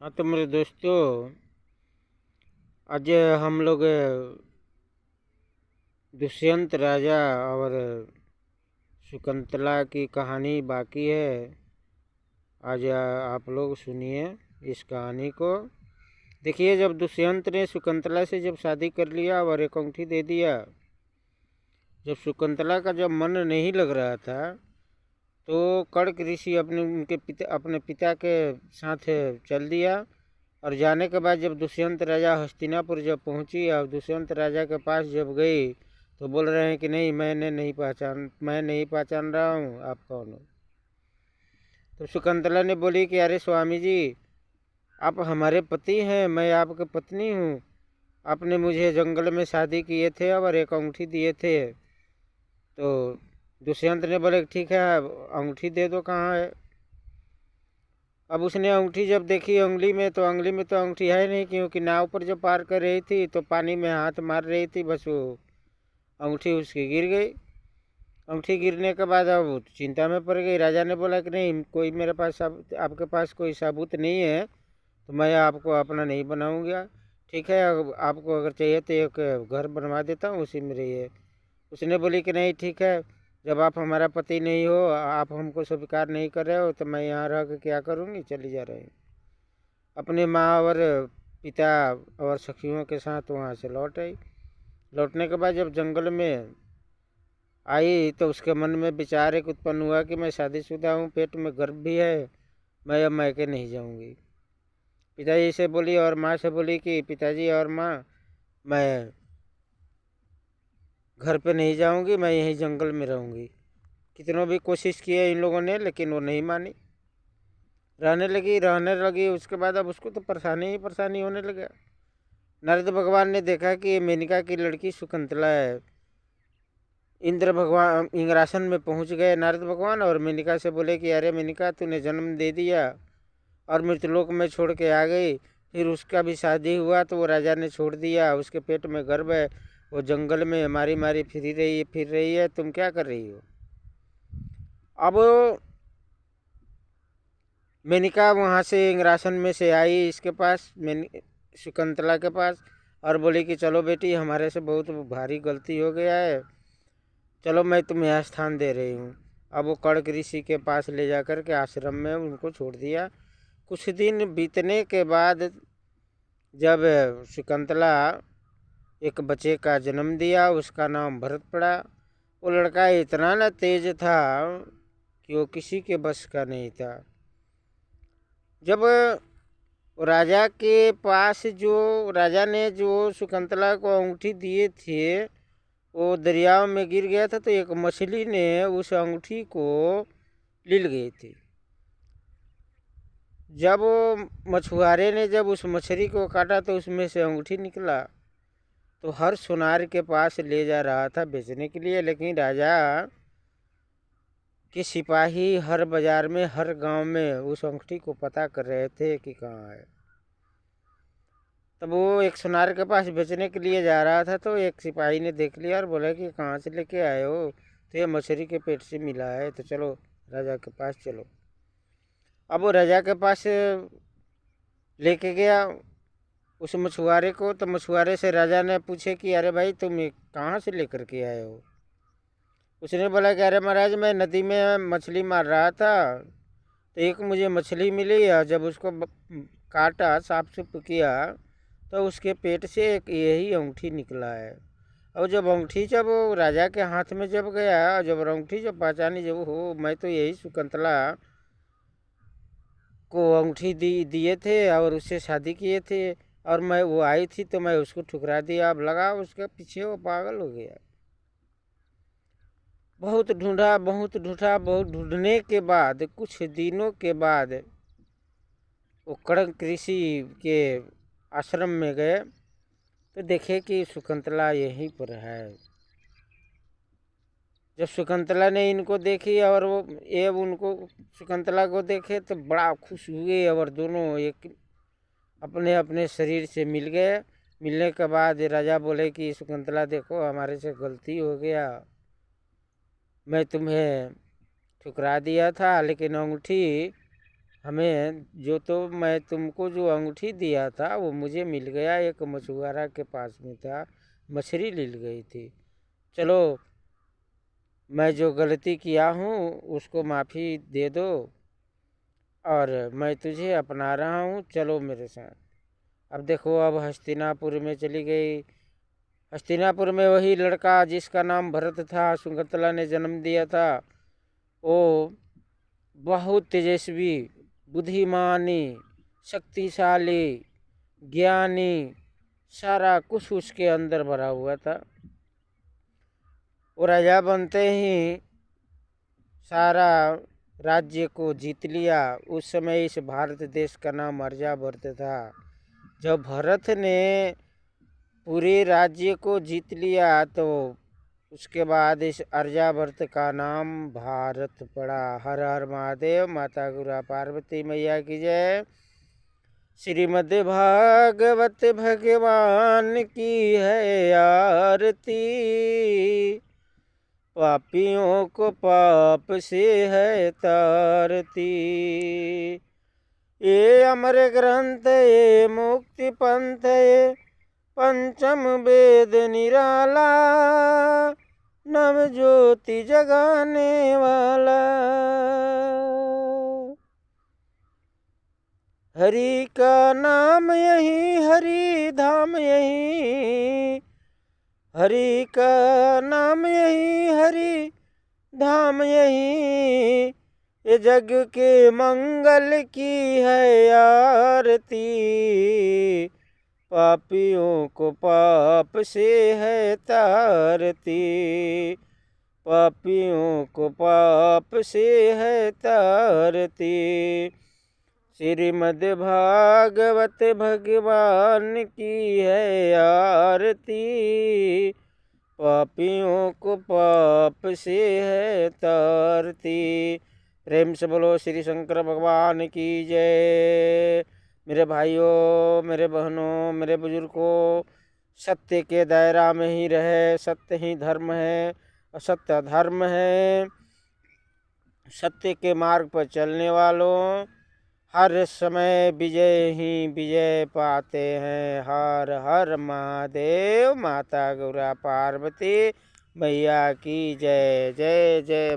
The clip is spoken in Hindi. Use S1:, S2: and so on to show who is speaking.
S1: हाँ तो मेरे दोस्तों, आज हम लोग दुष्यंत राजा और शकुंतला की कहानी बाकी है। आज आप लोग सुनिए इस कहानी को। देखिए, जब दुष्यंत ने शकुंतला से जब शादी कर लिया और एक अंगूठी दे दिया, जब शकुंतला का जब मन नहीं लग रहा था तो कड़क ऋषि अपने पिता के साथ चल दिया। और जाने के बाद जब दुष्यंत राजा हस्तिनापुर जब पहुंची और दुष्यंत राजा के पास जब गई तो बोल रहे हैं कि नहीं, मैं नहीं पहचान रहा हूँ, आप कौन हो। तो शकुंतला ने बोली कि अरे स्वामी जी, आप हमारे पति हैं, मैं आपकी पत्नी हूँ। आपने मुझे जंगल में शादी किए थे और एक अंगूठी दिए थे। तो दुष्यंत ने बोले ठीक है, अंगूठी दे दो, कहाँ है। अब उसने अंगूठी जब देखी उंगली में तो अंगूठी है नहीं, क्योंकि नाव पर जब पार कर रही थी तो पानी में हाथ मार रही थी, बस वो अंगूठी उसकी गिर गई। अंगूठी गिरने के बाद अब वो चिंता में पड़ गई। राजा ने बोला कि नहीं, कोई मेरे पास आपके पास कोई सबूत नहीं है तो मैं आपको अपना नहीं बनाऊंगा। ठीक है, आपको अगर चाहिए तो एक घर बनवा देता हूँ, उसी में रहिए। उसने बोली कि नहीं ठीक है, जब आप हमारा पति नहीं हो, आप हमको स्वीकार नहीं कर रहे हो, तो मैं यहाँ रह के क्या करूँगी, चली जा रही हूँ। अपने माँ और पिता और सखियों के साथ वहाँ से लौट आई। लौटने के बाद जब जंगल में आई तो उसके मन में विचार एक उत्पन्न हुआ कि मैं शादीशुदा हूँ, पेट में गर्भ भी है, मैं अब मायके नहीं जाऊँगी। पिताजी से बोली और माँ से बोली कि पिताजी और माँ, मैं घर पे नहीं जाऊँगी, मैं यहीं जंगल में रहूँगी। कितनों भी कोशिश किए इन लोगों ने, लेकिन वो नहीं मानी। रहने लगी। उसके बाद अब उसको तो परेशानी ही परेशानी होने लगा। नारद भगवान ने देखा कि ये मेनका की लड़की शकुंतला है। इंद्र भगवान इंद्रासन में पहुंच गए नारद भगवान और मेनका से बोले कि अरे मेनका, तूने जन्म दे दिया और मृतलोक में छोड़ के आ गई। फिर उसका भी शादी हुआ तो वो राजा ने छोड़ दिया, उसके पेट में गर्भ है, वो जंगल में मारी मारी फिर रही है, तुम क्या कर रही हो। अब मेनका वहाँ से इंद्रासन में से आई इसके पास, शकुंतला के पास, और बोली कि चलो बेटी, हमारे से बहुत भारी गलती हो गया है, चलो मैं तुम्हें स्थान दे रही हूँ। अब वो कड़क ऋषि के पास ले जाकर के आश्रम में उनको छोड़ दिया। कुछ दिन बीतने के बाद जब शकुंतला एक बच्चे का जन्म दिया, उसका नाम भरत पड़ा। वो लड़का इतना न तेज था कि वो किसी के बस का नहीं था। जब राजा के पास जो राजा ने जो शकुंतला को अंगूठी दिए थे वो दरिया में गिर गया था, तो एक मछली ने उस अंगूठी को ले गई थी। जब मछुआरे ने जब उस मछली को काटा तो उसमें से अंगूठी निकला। तो हर सुनार के पास ले जा रहा था बेचने के लिए, लेकिन राजा के सिपाही हर बाजार में हर गांव में उस अंगूठी को पता कर रहे थे कि कहाँ है। तब वो एक सुनार के पास बेचने के लिए जा रहा था तो एक सिपाही ने देख लिया और बोला कि कहाँ से लेके आए हो। तो ये मछली के पेट से मिला है, तो चलो राजा के पास चलो। अब वो राजा के पास लेके गया उस मछुआरे को। तो मछुआरे से राजा ने पूछे कि अरे भाई, तुम ये कहाँ से लेकर के आए हो। उसने बोला कि अरे महाराज, मैं नदी में मछली मार रहा था तो एक मुझे मछली मिली, और जब उसको काटा, साफ सुफ किया, तो उसके पेट से एक यही अंगूठी निकला है। और जब अंगूठी जब वो राजा के हाथ में जब गया, जब अंगूठी जब पहचानी, जब हो मैं तो यही शकुंतला को अंगूठी दिए थे और उससे शादी किए थे, और मैं वो आई थी तो मैं उसको ठुकरा दिया। अब लगा उसके पीछे, वो पागल हो गया। बहुत ढूंढने के बाद कुछ दिनों के बाद वो कड़क ऋषि के आश्रम में गए तो देखे कि शकुंतला यहीं पर है। जब शकुंतला ने इनको देखी और वो ये उनको शकुंतला को देखे तो बड़ा खुश हुए और दोनों एक अपने अपने शरीर से मिल गए। मिलने के बाद राजा बोले कि शकुंतला देखो, हमारे से गलती हो गया, मैं तुम्हें ठुकरा दिया था, लेकिन अंगूठी हमें जो तो मैं तुमको जो अंगूठी दिया था वो मुझे मिल गया, एक मछुआरा के पास में था, मछली मिल गई थी। चलो मैं जो गलती किया हूँ उसको माफ़ी दे दो और मैं तुझे अपना रहा हूँ, चलो मेरे साथ। अब देखो, अब हस्तिनापुर में चली गई। हस्तिनापुर में वही लड़का जिसका नाम भरत था, शकुंतला ने जन्म दिया था, वो बहुत तेजस्वी, बुद्धिमानी, शक्तिशाली, ज्ञानी, सारा कुछ उसके अंदर भरा हुआ था। वो राजा बनते ही सारा राज्य को जीत लिया। उस समय इस भारत देश का नाम आर्यावर्त था। जब भरत ने पूरे राज्य को जीत लिया तो उसके बाद इस आर्यावर्त का नाम भारत पड़ा। हर हर महादेव। माता गुरु पार्वती मैया की जय। श्रीमद् भागवत भगवान की है आरती, पापियों को पाप से है तारती। ये अमर ग्रंथ, ये मुक्ति पंथ, ये पंचम वेद निराला, नव ज्योति जगाने वाला। हरि का नाम यही, हरि धाम यही, हरि का नाम यही, हरि धाम यही। ये जग के मंगल की है आरती, पापियों को पाप से है तारती, पापियों को पाप से है तारती। श्रीमद् भागवत भगवान की है आरती, पापियों को पाप से है तारती। प्रेम से बोलो श्री शंकर भगवान की जय। मेरे भाइयों, मेरे बहनों, मेरे बुजुर्गों, सत्य के दायरा में ही रहे। सत्य ही धर्म है, असत्य अधर्म है। सत्य के मार्ग पर चलने वालों हर समय विजय ही विजय पाते हैं। हर हर महादेव। माता गौरा पार्वती मैया की जय। जय जय।